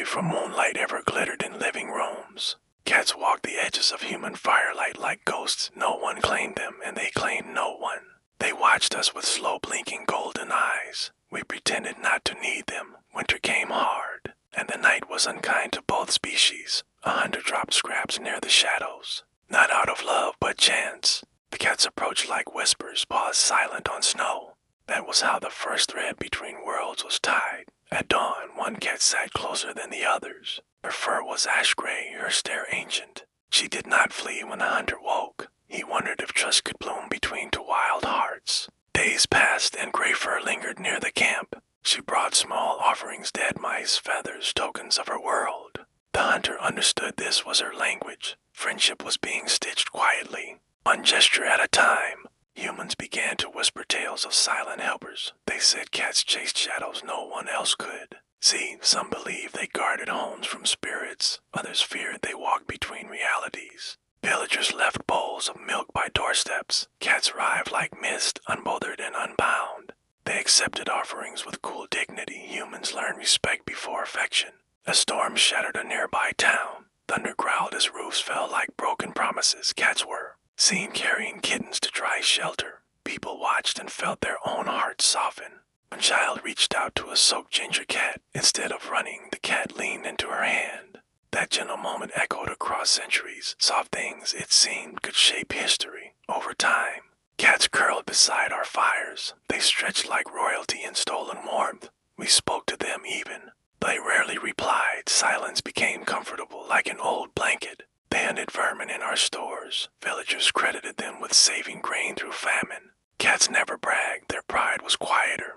before moonlight ever glittered in living rooms. Cats walked the edges of human firelight like ghosts. No one claimed them, and they claimed no one. They watched us with slow blinking golden eyes. We pretended not to need them. Winter came hard, and the night was unkind to both species. A hunter dropped scraps near the shadows, not out of love but chance. The cats approached like whispers, paws silent on snow. That was how the first thread between worlds was tied. At dawn, one cat sat closer than the others. Her fur was ash gray, her stare ancient. She did not flee when the hunter woke. He wondered if trust could bloom between two wild hearts. Days passed, and gray fur lingered near the camp. She brought small offerings, dead mice, feathers, tokens of her world. The hunter understood this was her language. Friendship was being stitched quietly, one gesture at a time. Humans began to whisper tales of silent helpers. They said cats chased shadows no one else could. See, some believed they guarded homes from spirits. Others feared they walked between realities. Villagers left bowls of milk by doorsteps. Cats arrived like mist, unbothered and unbound. They accepted offerings with cool dignity. Humans learned respect before affection. A storm shattered a nearby town. Thunder growled as roofs fell like broken promises. Cats were seen carrying kittens to dry shelter. People watched and felt their own hearts soften. A child reached out to a soaked ginger cat. Instead of running, the cat leaned into her hand. That gentle moment echoed across centuries. Soft things, it seemed, could shape history. Over time, cats curled beside our fires. They stretched like royalty in stolen warmth. We spoke to them even. They rarely replied. Silence became comfortable like an old blanket. They hunted vermin in our stores. Villagers credited them with saving grain through famine. Cats never bragged. Their pride was quieter,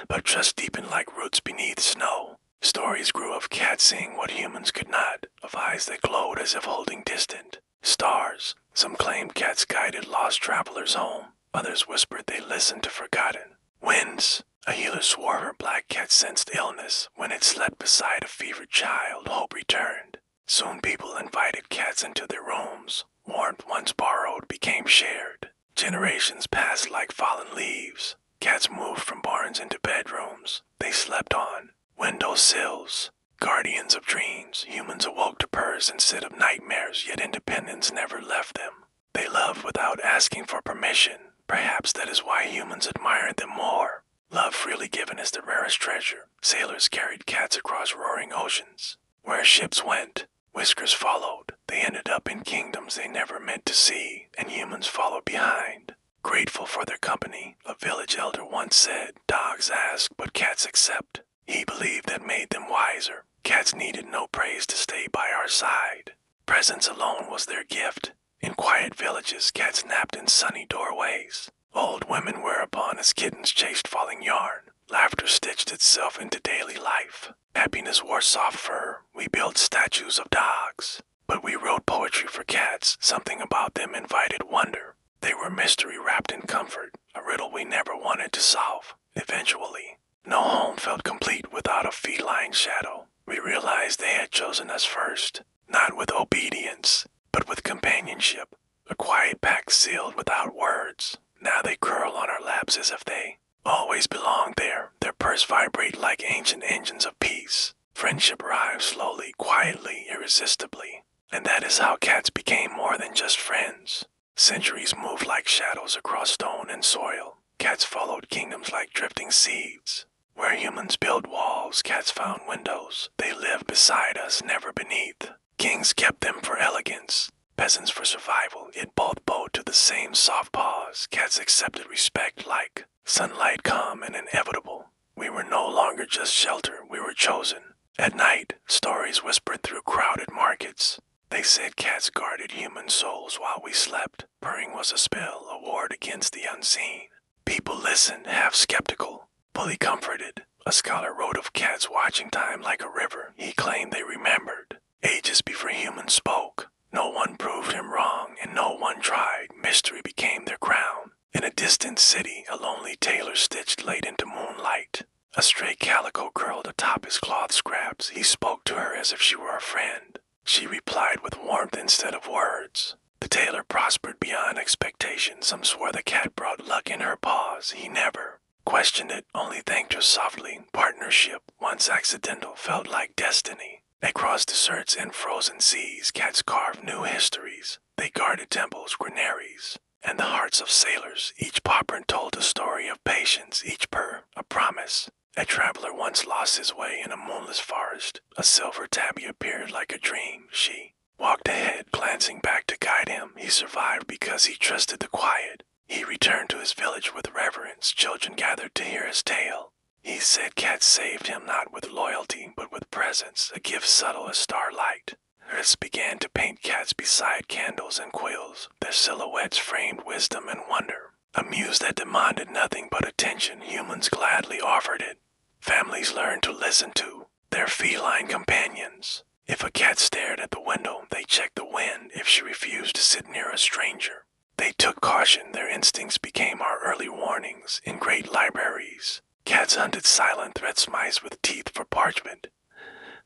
but trust deepened like roots beneath snow. Stories grew of cats seeing what humans could not, of eyes that glowed as if holding distant stars. Some claimed cats guided lost travelers home. Others whispered they listened to forgotten winds. A healer swore her black cat sensed illness. When it slept beside a fevered child, hope returned. Soon people invited cats into their rooms. Warmth once borrowed became shared. Generations passed like fallen leaves. Cats moved from barns into bedrooms. They slept on window sills. Guardians of dreams, humans awoke to purrs instead of nightmares, yet independence never left them. They loved without asking for permission. Perhaps that is why humans admired them more. Love freely given is the rarest treasure. Sailors carried cats across roaring oceans. Where ships went, whiskers followed. They ended up in kingdoms they never meant to see, and humans followed behind. Grateful for their company, a village elder once said, dogs ask, but cats accept. He believed that made them wiser. Cats needed no praise to stay by our side. Presence alone was their gift. In quiet villages, cats napped in sunny doorways. Old women were upon as kittens chased falling yarn. Laughter stitched itself into daily life. Happiness wore soft fur. We built statues of dogs. But we wrote poetry for cats. Something about them invited wonder. They were mystery wrapped in comfort, a riddle we never wanted to solve. Eventually, no home felt complete without a feline shadow. We realized they had chosen us first, not with obedience, but with companionship. A quiet pact sealed without words. Now they curl on our laps as if they always belonged there. Their purrs vibrate like ancient engines of peace. Friendship arrives slowly, quietly, irresistibly. And that is how cats became more than just friends. Centuries moved like shadows across stone and soil. Cats followed kingdoms like drifting seeds. Where humans built walls, cats found windows. They lived beside us, never beneath. Kings kept them for elegance, peasants for survival, yet both bowed to the same soft paws. Cats accepted respect like sunlight calm and inevitable. We were no longer just shelter, we were chosen. At night, stories whispered through crowded markets. They said cats guarded human souls while we slept. Purring was a spell, a ward against the unseen. People listened, half skeptical, fully comforted. A scholar wrote of cats watching time like a river. He claimed they remembered. Ages before humans spoke. No one proved him wrong, and no one tried. Mystery became their crown. In a distant city, a lonely tailor stitched late into moonlight. A stray calico curled atop his cloth scraps. He spoke to her as if she were a friend. She replied with warmth instead of words. The tailor prospered beyond expectation. Some swore the cat brought luck in her paws. He never questioned it, only thanked her softly. Partnership, once accidental, felt like destiny. Across deserts and frozen seas, cats carved new histories. They guarded temples, granaries, and the hearts of sailors. Each paw print told a story of patience, each purr a promise. A traveler once lost his way in a moonless forest. A silver tabby appeared like a dream. She walked ahead, glancing back to guide him. He survived because he trusted the quiet. He returned to his village with reverence. Children gathered to hear his tale. He said cats saved him not with loyalty, but with presence, a gift subtle as starlight. Earths began to paint cats beside candles and quills. Their silhouettes framed wisdom and wonder. A muse that demanded nothing but attention, humans gladly offered it. Families learned to listen to their feline companions. If a cat stared at the window, they checked the wind. If she refused to sit near a stranger, they took caution. Their instincts became our early warnings. In great libraries, cats hunted silent threats, mice with teeth for parchment.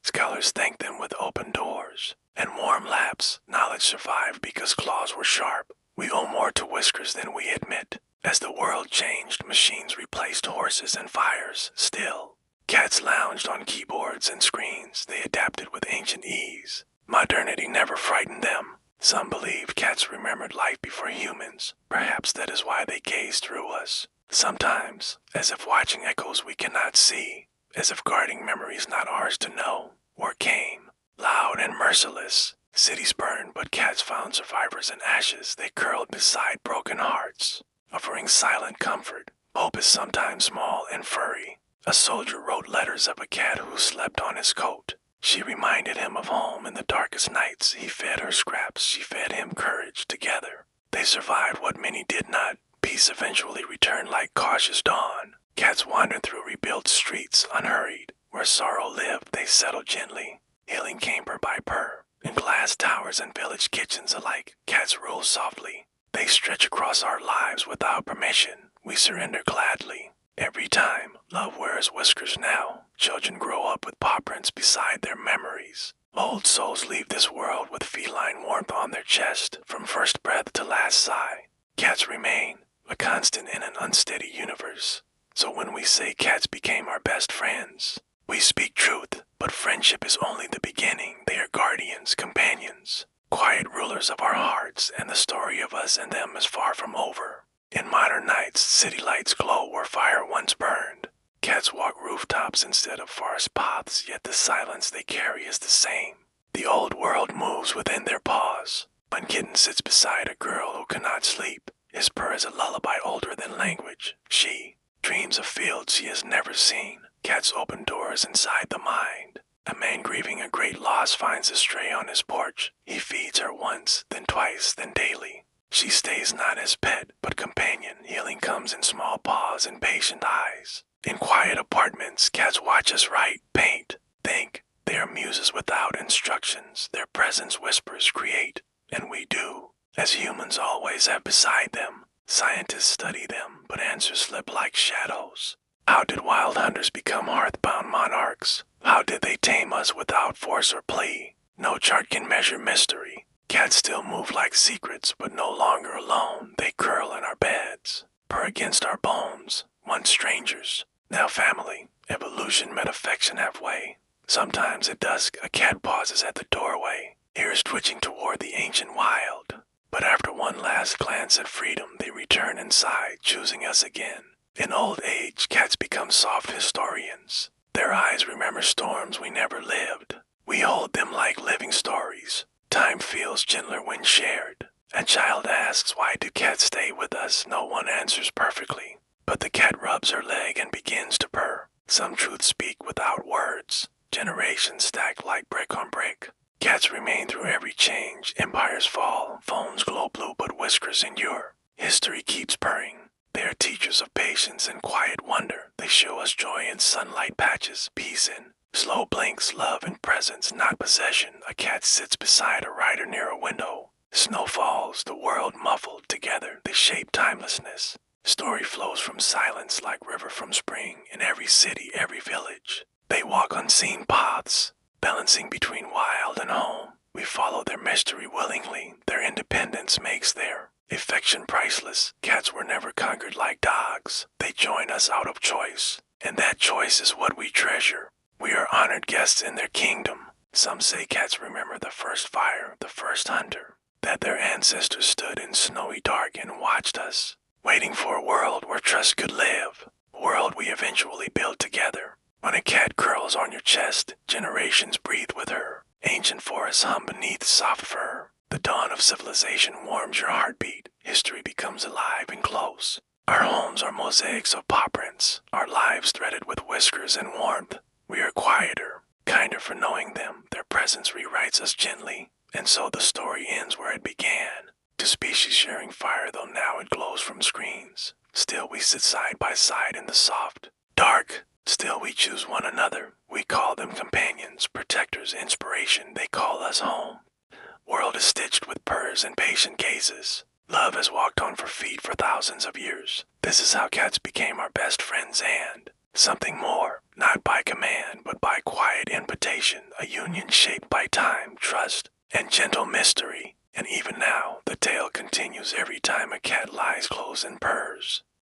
Scholars thanked them with open doors and warm laps. Knowledge survived because claws were sharp. We owe more to whiskers than we admit. As the world changed, machines replaced horses and fires. Still, cats lounged on keyboards and screens. They adapted with ancient ease. Modernity never frightened them. Some believed cats remembered life before humans. Perhaps that is why they gazed through us. Sometimes, as if watching echoes we cannot see, as if guarding memories not ours to know. War came, loud and merciless. Cities burned, but cats found survivors in ashes. They curled beside broken hearts, offering silent comfort. Hope is sometimes small and furry. A soldier wrote letters of a cat who slept on his coat. She reminded him of home in the darkest nights. He fed her scraps, she fed him courage. Together, they survived what many did not. Peace eventually returned like cautious dawn. Cats wandered through rebuilt streets, unhurried. Where sorrow lived, they settled gently. Healing came purr by purr. In glass towers and village kitchens alike, cats rule softly. They stretch across our lives without permission. We surrender gladly. Every time, love wears whiskers now. Children grow up with paw prints beside their memories. Old souls leave this world with feline warmth on their chest. From first breath to last sigh, cats remain, a constant in an unsteady universe. So when we say cats became our best friends, we speak truth, but friendship is only the beginning. They are guardians, companions, quiet rulers of our hearts, and the story of us and them is far from over. In modern nights, city lights glow where fire once burned. Cats walk rooftops instead of forest paths, yet the silence they carry is the same. The old world moves within their paws. One kitten sits beside a girl who cannot sleep. His purr is a lullaby older than language. She dreams of fields she has never seen. Cats open doors inside the mind. A man grieving a great loss finds a stray on his porch. He feeds her once, then twice, then daily. She stays not as pet, but companion. Healing comes in small paws and patient eyes. In quiet apartments, cats watch us write, paint, think. They are muses without instructions. Their presence whispers, create, and we do, as humans always have beside them. Scientists study them, but answers slip like shadows. How did wild hunters become hearth-bound monarchs? How did they tame us without force or plea? No chart can measure mystery. Cats still move like secrets, but no longer alone. They curl in our beds, purr against our bones. Once strangers, now family. Evolution met affection halfway. Sometimes at dusk, a cat pauses at the doorway, ears twitching toward the ancient wild. But after one last glance at freedom, they return inside, choosing us again. In old age, cats become soft historians. Their eyes remember storms we never lived. We hold them like living stories. Time feels gentler when shared. A child asks, why do cats stay with us? No one answers perfectly, but the cat rubs her leg and begins to purr. Some truths speak without words. Generations stack like brick on brick. Cats remain through every change. Empires fall, phones glow blue, but whiskers endure. History keeps purring. They are teachers of patience and quiet wonder. They show us joy in sunlight patches, peace in slow blinks, love and presence, not possession. A cat sits beside a rider near a window. Snow falls, the world muffled. Together they shape timelessness. Story flows from silence like river from spring. In every city, every village, they walk unseen paths, balancing between wild and home. We follow their mystery willingly. Their independence makes their affection priceless. Cats were never conquered like dogs. They join us out of choice, and that choice is what we treasure. We are honored guests in their kingdom, Some say cats remember the first fire, the first hunter, that their ancestors stood in snowy dark and watched us, waiting for a world where trust could live, a world we eventually built together. When a cat curls on your chest, generations breathe with her. Ancient forests hum beneath soft fur. The dawn of civilization warms your heartbeat. History becomes alive and close. Our homes are mosaics of paw prints, our lives threaded with whiskers and warmth. We are quieter, kinder for knowing them. Their presence rewrites us gently, and so the story ends where it began. Two species sharing fire, though now it glows from screens. Still we sit side by side in the soft, dark. Still we choose one another. We call them companions, protectors, inspiration. They call us home. World is stitched with purrs and patient gazes. Love has walked on for feet for thousands of years. This is how cats became our best friends and something more, not by command, but by quiet invitation, a union shaped by time, trust, and gentle mystery. And even now, the tale continues every time a cat lies close and purrs.